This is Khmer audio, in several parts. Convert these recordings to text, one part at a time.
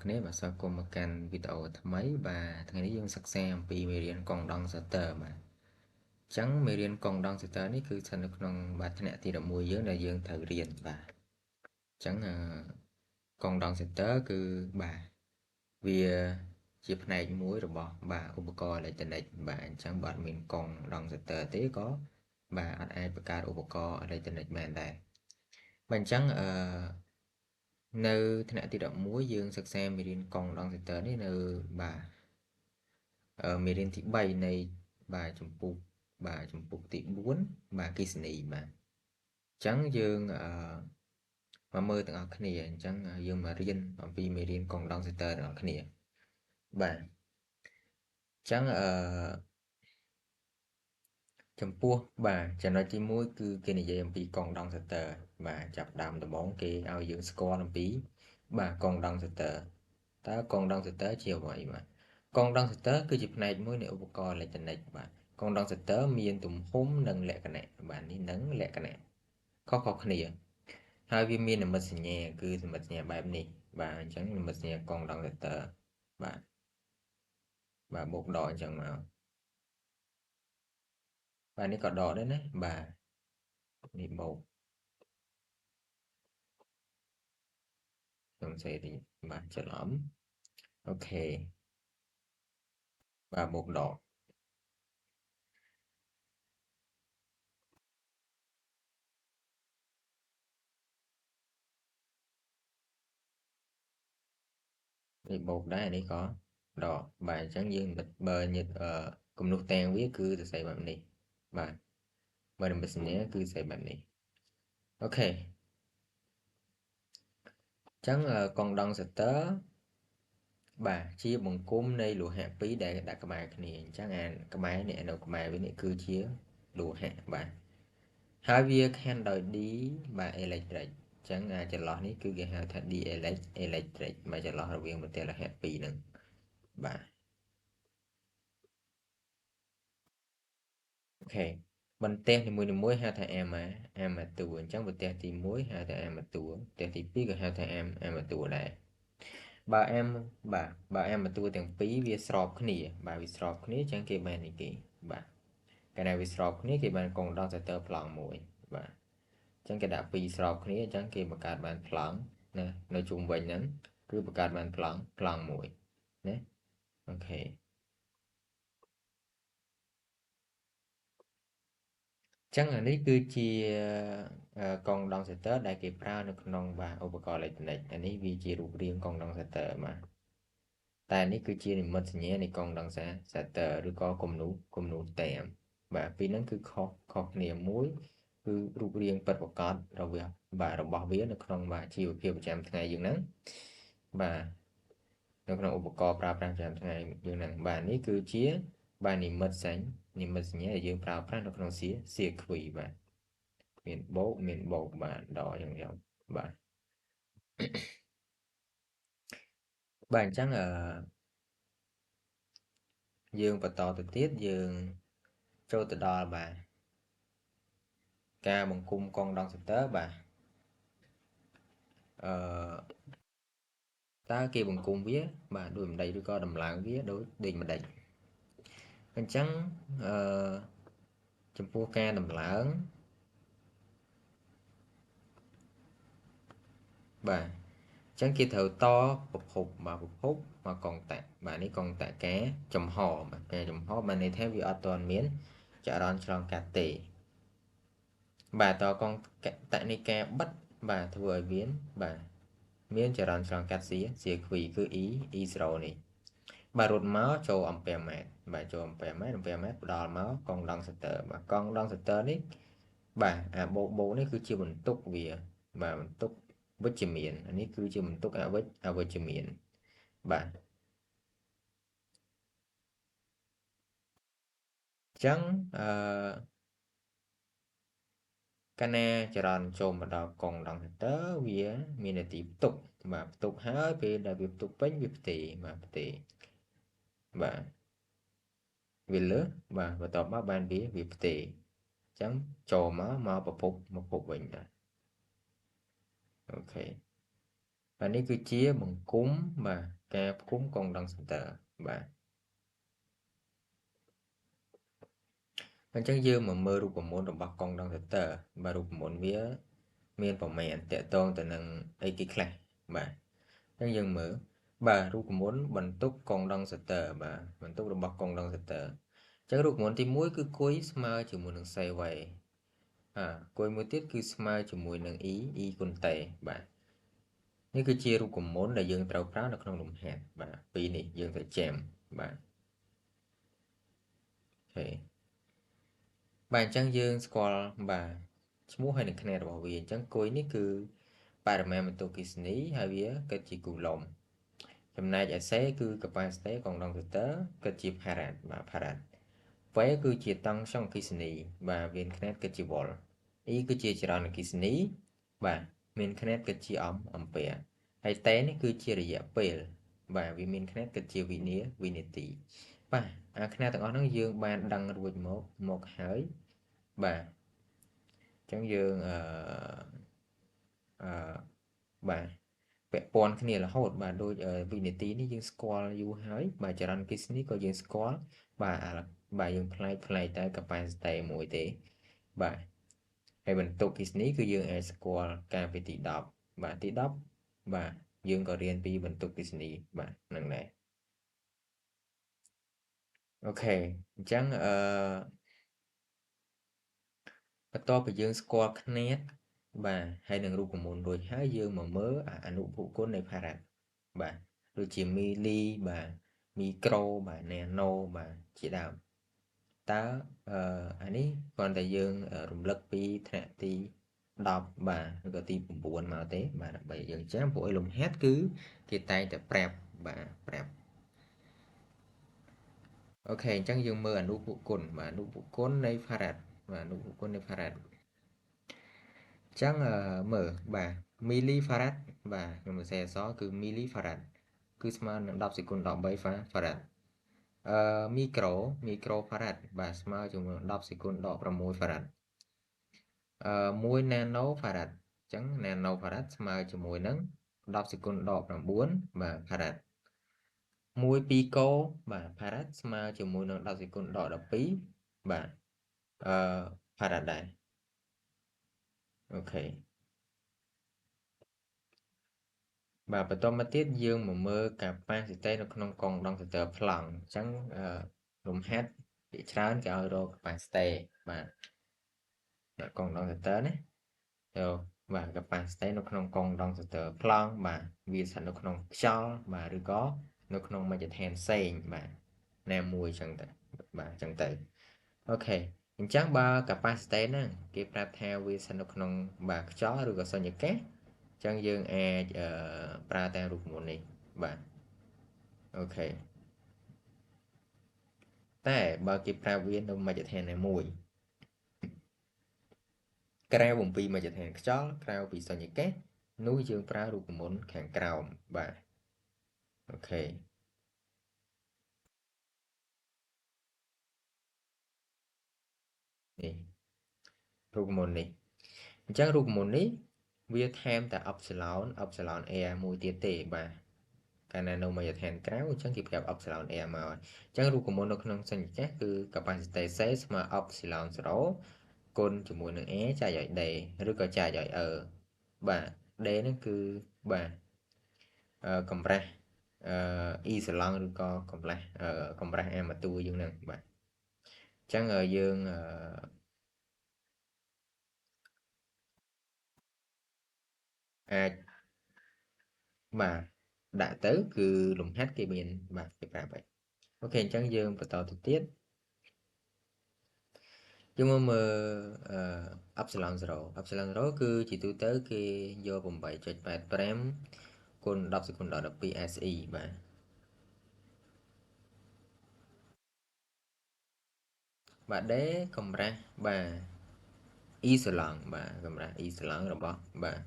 គ្នាបាទសូមគុំមកកាន់វីដេអូថ្មីបាទថ្ងៃនេះយើងសិក្សាអំពីមេរៀនកងដងសតើបាទអញ្ចឹងមេរៀនកងដងសតើនេះគឺស្ថិតនៅក្នុងបាទថ្នាក់ទី11យើងដែលយើងត្រូវរៀនបាទអញ្ចឹងកងដងសតើគឺបាទវាជាផ្នែកមួយរបស់បាទឧបករណ៍អេឡិចត្រូនិកបាទអញ្ចឹងបើអត់មានកងដងសតើទេក៏បាទអត់អាចបង្កើតឧបករណ៍អេឡិចត្រូនិកបានដែរបាទអញ្ចឹងនៅថ្នាក់ទី11យើងសិក្សាមេរៀនកងដងសតើនេះនៅបាទមេរៀនទី3នៃបាទចម្ពោះទី4បាទគិសនីបាទអញ្ចឹងយើងមកមើលទាំងអស់គ្នាអញ្ចឹងយើងមករៀនអំពីមេរៀនកងដងសតើទាំងអស់គ្នាបាទអញ្ចឹងចំពោះបាទចំណុចទី1គឺគេនិយាយអំពីកងដងសតើបាទចាប់ដើមដំបូងគេឲ្យយើងស្គាល់អំពីបាទកងដងសតើតើកងដងសតើជាអ្វីបាទកងដងសតើគឺជាផ្នែកមួយនៃឧបករណ៍អេឡិចត្រូនិកបាទកងដងសតើមានទំហំនិងលក្ខណៈបាទនេះនិងលក្ខណៈខុសៗគ្នាហើយវាមាននិមិត្តសញ្ញាគឺនិមិត្តសញ្ញាបែបនេះបាទអញ្ចឹងនិមិត្តសញ្ញាកងដងសតើបាទបូកដកអញ្ចឹងមកបាទនេះក៏ដកដែរណាបាទនេះបូកខ្ញុំសេទីបាទច្រឡំអូខេបាទបូកដកនេះបូកដែរនេះក៏ដកបាទអញ្ចឹងយើងបើញឹកគំនុះតាំងវាគឺសរសេរបែបនេះបាទបើនិមិត្តសញ្ញាគឺសរសេរបែបនេះអូខេអញ្ចឹងកងដងសតើបាទជាបង្គំនៃលោហៈពីរដែលដាក់ក្បែរគ្នាអញ្ចឹងអាក្បែរនេះនៅក្បែរវានេះគឺជាលោហៈបាទហើយវាខានដោយ D បាទ electric អញ្ចឹងចន្លោះនេះគឺគេហៅថា D electric បាទចន្លោះរវាងបន្ទះលោហៈពីរហ្នឹងបាទអូខេបន្ទះនីមួយៗហៅថា armature អញ្ចឹងបន្ទះទី1ហៅថា armature បន្ទះទី2ក៏ហៅថា armature ដែរបើ am បាទបើ armature ទាំងពីរវាស្របគ្នាបាទវាស្របគ្នាអញ្ចឹងគេបាននេះគេបាទកាលណាវាស្របគ្នាគេបានកងដងសតើប្លង់មួយបាទអញ្ចឹងគេដាក់ពីរស្របគ្នាអញ្ចឹងគេបង្កើតបានប្លង់ណានៅជុំវិញហ្នឹងគឺបង្កើតបានប្លង់មួយណាអូខេចឹងអានេះគឺជាកងដងសតើដែលគេប្រើនៅក្នុងបាទឧបករណ៍អេឡិចត្រូនិកអានេះវាជារូបរាងកងដងសតើបាទតែនេះគឺជានិមិត្តសញ្ញានៃកងដងសតើឬក៏គំនូតាមបាទពីរហ្នឹងគឺខុសគ្នាមួយគឺរូបរាងពិតប្រាកដរបស់វានៅក្នុងបាទជីវភាពប្រចាំថ្ងៃយើងហ្នឹងបាទនៅក្នុងឧបករណ៍ប្រើប្រាស់ប្រចាំថ្ងៃយើងហ្នឹងបាទនេះគឺជាបាទនិមិត្តសញ្ញាដែលយើងប្រើប្រាស់នៅក្នុងសៀគ្វីបាទមានបូកបាទដកយ៉ាងបាទបាទអញ្ចឹងយើងបន្តទៅទៀតយើងចូលទៅដល់បាទការបង្គុំកងដងសតើបាទអឺតើគេបង្គុំវាបាទដូចម្ដេចឬក៏ដំឡើងវាដូចម្ដេចអញ្ចឹងអឺចំពោះការដំឡើងបាទអញ្ចឹងគេត្រូវតប្រភពមកកងតាក់បាទនេះកងតាក់ការចំហបាទការចំហបានន័យថាវាអត់ទាន់មានចរន្តឆ្លងកាត់ទេបាទតកងតាក់នេះការបិទបាទធ្វើឲ្យបាទមានចរន្តឆ្លងកាត់សៀគ្វីគឺ E0 នេះបាទរត់មកចូលអំពែម៉ែត្របាទចូលអំពែម៉ែត្រផ្ដល់មកកងដងសតើបាទកងដងសតើនេះបាទអាបូនេះគឺជាបន្ទុកវាបាទបន្ទុកវិជ្ជមានអានេះគឺជាបន្ទុកអវិជ្ជមានបាទអញ្ចឹងអឺកាលណាចរន្តចូលមកដល់កងដងសតើវាមាននទីផ្ទុកបាទផ្ទុកហើយពេលដែលវាផ្ទុកពេញវាផ្ទេរបាទផ្ទេរបាទវាលើសបាទបន្ទាប់មកបានវាផ្ទេរអញ្ចឹងចូលមកប្រភពវិញបាទអូខេបាទនេះគឺជាបង្គំបាទ ការផ្គុំកងដងសន្ទើបាទអញ្ចឹងយើងមកមើលរូបមន្តរបស់កងដងសន្ទើបាទរូបមន្តវាមានប្រមាណតកតងទៅនឹងអីគេខ្លះបាទអញ្ចឹងយើងមើលបាទរូបមន្តបន្ទុកកងដងសន្ទើបាទបន្ទុករបស់កងដងសន្ទើអញ្ចឹងរូបមន្តទី1គឺគុយស្មើជាមួយនឹងសេវ័យគុយមួយទៀតគឺស្មើជាមួយនឹង e គុណតេបាទនេះគឺជារូបមន្តដែលយើងត្រូវប្រើនៅក្នុងលំហាត់បាទពីរនេះយើងត្រូវចាំបាទអូខេបាទអញ្ចឹងយើងស្គាល់បាទឈ្មោះហើយនឹងຂະແນនរបស់វាអញ្ចឹងគុយនេះគឺបរិមាណបន្ទុកអគ្គិសនីហើយវាគិតជាគូឡុំចំណែកឯសេគឺ capacity កងដងទ័រគិតជា farad បាទ farad វ៉េគឺជាតង់សំអគ្គិសនីបាទមានຂະແນនគិតជា volt e គឺជាចរន្តអគ្គិសនីបាទមានຂະແນនគិតជាអំពែហើយតេនេះគឺជារយៈពេលបាទវាមានຂະແນនគិតជាវិនាទីបាទអាຂະແນនទាំងអស់ហ្នឹងយើងបានដឹងរួចមកហើយបាទអញ្ចឹងយើងបាទពាក់ព័ន្ធគ្នារហូតបាទដូចវិនាទីនេះយើងស្គាល់យូរហើយបាទចរន្តអគ្គិសនីក៏យើងស្គាល់បាទយើងផ្លែកតែ capacity មួយទេបាទហើយបន្ទុកអគ្គិសនីគឺយើងអាចស្គាល់កាលពីទី10បាទទី10បាទយើងក៏រៀនពីបន្ទុកអគ្គិសនីបាទហ្នឹងដែរអូខេអញ្ចឹងបន្ទាប់ពីយើងស្គាល់ຂະແນនបាទហើយនឹងរូបមន្តរួចហើយយើងមកមើលអនុភូគុណនៃ farad បាទដូចជាមីលីបាទមីក្រូបាទណែណូបាទជាដើមតើអានេះគ្រាន់តែយើងរំលឹកពីថ្នាក់ទី10បាទឬក៏ទី9មកទេបាទដើម្បីយើងចាំព្រោះអីលំហាត់គឺគេតែងតែប្រាប់បាទប្រាប់អូខេអញ្ចឹងយើងមើលអនុភូគុណបាទអនុភូគុណនៃ farad បាទអនុភូគុណនៃ farad អញ្ចឹងមើលបាទមីលីហ្វារ៉ាត់បាទខ្ញុំសរសេរអក្សរគឺមីលីហ្វារ៉ាត់គឺស្មើនឹង10សេគុណ13ហ្វារ៉ាត់មីក្រូហ្វារ៉ាត់បាទស្មើជាមួយ10សេគុណ16ហ្វារ៉ាត់1ណាណូហ្វារ៉ាត់អញ្ចឹងណាណូហ្វារ៉ាត់ស្មើជាមួយនឹង10សេគុណ19បាទហ្វារ៉ាត់1 2កូបាទហ្វារ៉ាត់ស្មើជាមួយនឹង10សេគុណ12បាទហ្វារ៉ាត់ដែរអូខេបាទបន្តមកទៀតយើងមកមើលកាប៉ាស៊ីតេនៅក្នុងកងដង្សទ័រប្លង់អញ្ចឹងលំហាត់ជាច្រើនគេឲ្យរកកាប៉ាស៊ីតេបាទកងដង្សទ័រណាទៅបាទកាប៉ាស៊ីតេនៅក្នុងកងដង្សទ័រប្លង់បាទវាស្ថិតនៅក្នុងខ្យល់បាទឬក៏នៅក្នុងមជ្ឈដ្ឋានផ្សេងបាទណាមួយអញ្ចឹងទៅបាទអញ្ចឹងទៅអូខេអញ្ចឹងបើ capacity ហ្នឹងគេប្រាប់ថាវាស្ថិតនៅក្នុងបាទខ្យល់ឬក៏សញ្ញាកាសអញ្ចឹងយើងអាចប្រើតាមរូបមន្តនេះបាទអូខេតែបើគេប្រាប់វានៅមជ្ឈដ្ឋានណាមួយក្រៅបំពីមជ្ឈដ្ឋានខ្យល់ក្រៅពីសញ្ញាកាសនោះយើងប្រើរូបមន្តខាងក្រោមបាទអូខេនេះរូបមន្តនេះអញ្ចឹងរូបមន្តនេះវាថែមតែ epsilon air មួយទៀតទេបាទកាលណានៅមជ្ឈដ្ឋានក្រៅអញ្ចឹងគេប្រាប់ epsilon air មកហើយអញ្ចឹងរូបមន្តនៅក្នុងសញ្ញាកាសគឺ capacity C ស្មើ epsilon 0គុណជាមួយនឹង a ចែកឲ្យ d ឬក៏ចែកឲ្យ e បាទ d ហ្នឹងគឺបាទកម្រាស់E សឡង់ឬក៏កម្រាស់អាម៉ាតួយើងហ្នឹងបាទអញ្ចឹងយើងអាចបាទដាក់ទៅគឺលំហាត់គេមានបាទគេប្រាប់ហើយអូខេអញ្ចឹងយើងបន្តទៅទៀតយើងមកមើលepsilon 0 epsilon 0គឺជាទូទៅគេយក8.85គុណ10សេគុណដល់12 SE បាទបាទ D កម្រាស់បាទ E សឡង់បាទកម្រាស់ E សឡង់របស់បាទ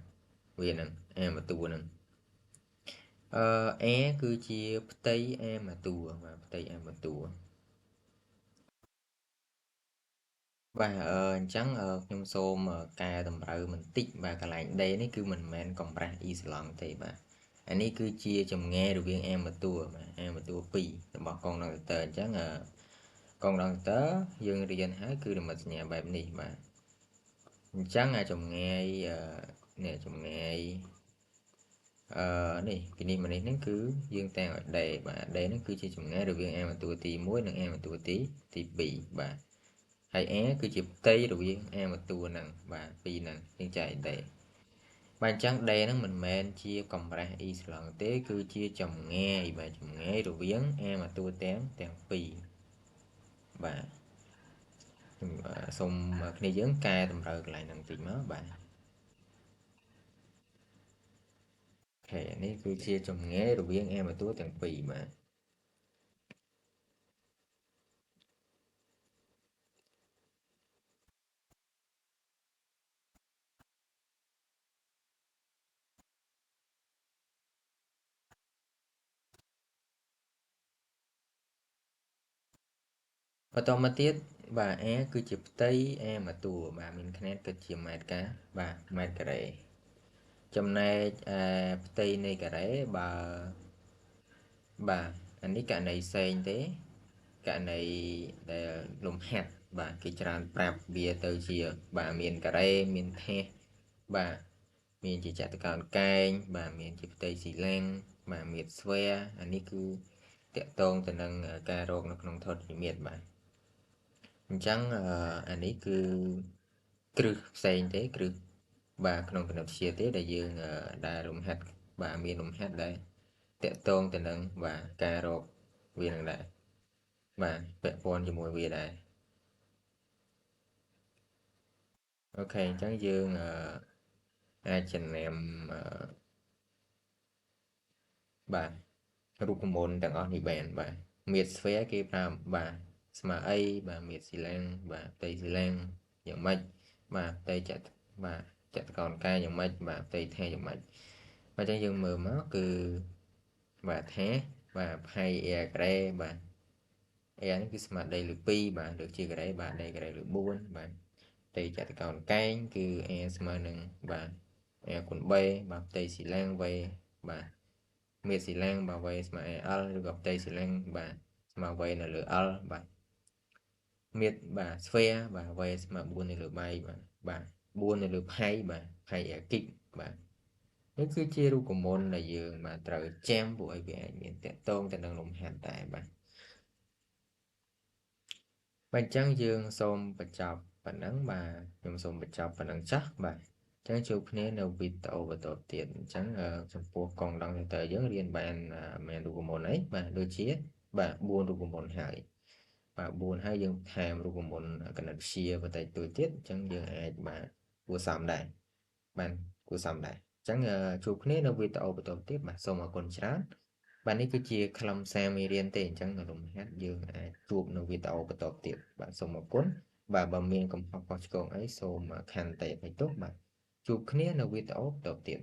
វានឹងអាម៉ាតួនឹងA គឺជាផ្ទៃអាម៉ាតួបាទផ្ទៃអាម៉ាតួបាទអញ្ចឹងខ្ញុំសូមកែតម្រូវបន្តិចបាទកន្លែង D នេះគឺមិនមែនកម្រាស់ E សឡង់ទេបាទ អានេះគឺជាចម្ងាយរវាង A មួយតួបាទ A មួយតួ2របស់កងដង្កទ័រអញ្ចឹងកងដង្កទ័រយើងរៀនហើយគឺនិមិត្តសញ្ញាបែបនេះបាទអញ្ចឹងចម្ងាយនេះចម្ងាយនេះពីនេះមកនេះហ្នឹងគឺយើងតាំងឲ្យ D បាទ D ហ្នឹងគឺជាចម្ងាយរវាង A មួយតួទី1និង A មួយតួទី2បាទហើយ A គឺជាផ្ទៃរវាង A មួយតួហ្នឹងបាទពីរហ្នឹងយើងចែក D បាទអញ្ចឹង D ហ្នឹងមិនមែនជាកម្រាស់ E ស្លង់ទេគឺជាចម្ងាយបាទចម្ងាយរវាង A មួយតួទាំងពីរបាទសូមគ្នាយើងកែតម្រូវកន្លែងហ្នឹងបន្តិចមកបាទអូខេនេះគឺជាចម្ងាយរវាង A មួយតួទាំងពីរបាទបន្តមកទៀតបាទ A គឺជាផ្ទៃ A មួយតួបាទមានຂະແນនគិតជាម៉ែត្រការបាទម៉ែត្រការ៉េចំណែកផ្ទៃនៃការ៉េបាទអានេះករណីផ្សេងទេករណីដែលលំហាត់បាទគេច្រើនប្រាប់វាទៅជាបាទមានការ៉េមានថេសបាទមានជាចតុកោណកែងបាទមានជាផ្ទៃស៊ីឡាំងបាទមានស្វែអានេះគឺតកតងទៅនឹងការរកនៅក្នុងធរណីមាត្របាទអញ្ចឹងអានេះគឺគ្រឹះផ្សេងទេគ្រឹះបាទក្នុងគណិតវិទ្យាទេដែលយើងដែលលំហាត់បាទមានលំហាត់ដែលតកតងទៅនឹងបាទការរកវានឹងដែរបាទពាក់ព័ន្ធជាមួយវាដែរអូខេអញ្ចឹងយើងអាចចំណាំបាទរូបមន្តទាំងអស់នេះបានបាទមាត្រស្វែគេប្រើបាទស្មើអីបាទមាត្រស៊ីឡាំងបាទផ្ទៃស៊ីឡាំងយ៉ាងម៉េចបាទផ្ទៃបាទចតុកោណកែងយ៉ាងម៉េចបាទផ្ទៃថេសយ៉ាងម៉េចបាទអញ្ចឹងយើងមើលមកគឺបាទថេសបាទផាយ a ការ៉េបាទ a នេះគឺស្មើដីលើ2បាទលើជាការ៉េបាទដីការ៉េលើ4បាទផ្ទៃចតុកោណកែងគឺ a ស្មើនឹងបាទ a គុណ3បាទផ្ទៃស៊ីឡាំង v បាទមាត្រស៊ីឡាំងបាទ v ស្មើ al ឬក៏ផ្ទៃស៊ីឡាំងបាទស្មើ v នៅលើ l បាទមាត្របាទស្វែបាទ v ស្មើ4នៅលើ3បាទ4នៅលើផៃបាទផៃ a គីកបាទនេះគឺជារូបមន្តដែលយើងបាទត្រូវចាំពួកឲ្យវាអាចមានតកតងទៅនឹងលំហាត់ដែរបាទអញ្ចឹងយើងសូមបញ្ចប់ប៉ុណ្ណឹងបាទខ្ញុំសូមបញ្ចប់ប៉ុណ្ណឹងចាស់បាទអញ្ចឹងជួបគ្នានៅវីដេអូបន្តទៀតអញ្ចឹងចំពោះកងដង្កទ័រយើងរៀនបានមានរូបមន្តអីបាទដូចជាបាទ4រូបមន្តហើយបាទ4ហើយយើងថែមរូបមន្តគណិតវិទ្យាបន្តិចតួចទៀតអញ្ចឹងយើងអាចបាទគួរសមដែរបាទគួរសមដែរអញ្ចឹងជួបគ្នានៅវីដេអូបន្តទៀតបាទសូមអរគុណច្រើនបាទនេះគឺជាខ្លឹមសារមេរៀនទេអញ្ចឹងរំហាត់យើងអាចជួបនៅវីដេអូបន្តទៀតបាទសូមអរគុណបាទបើមានកំហុសខុសឆ្គងអីសូមខន្តីអភ័យទោសបាទជួបគ្នានៅវីដេអូបន្តទៀត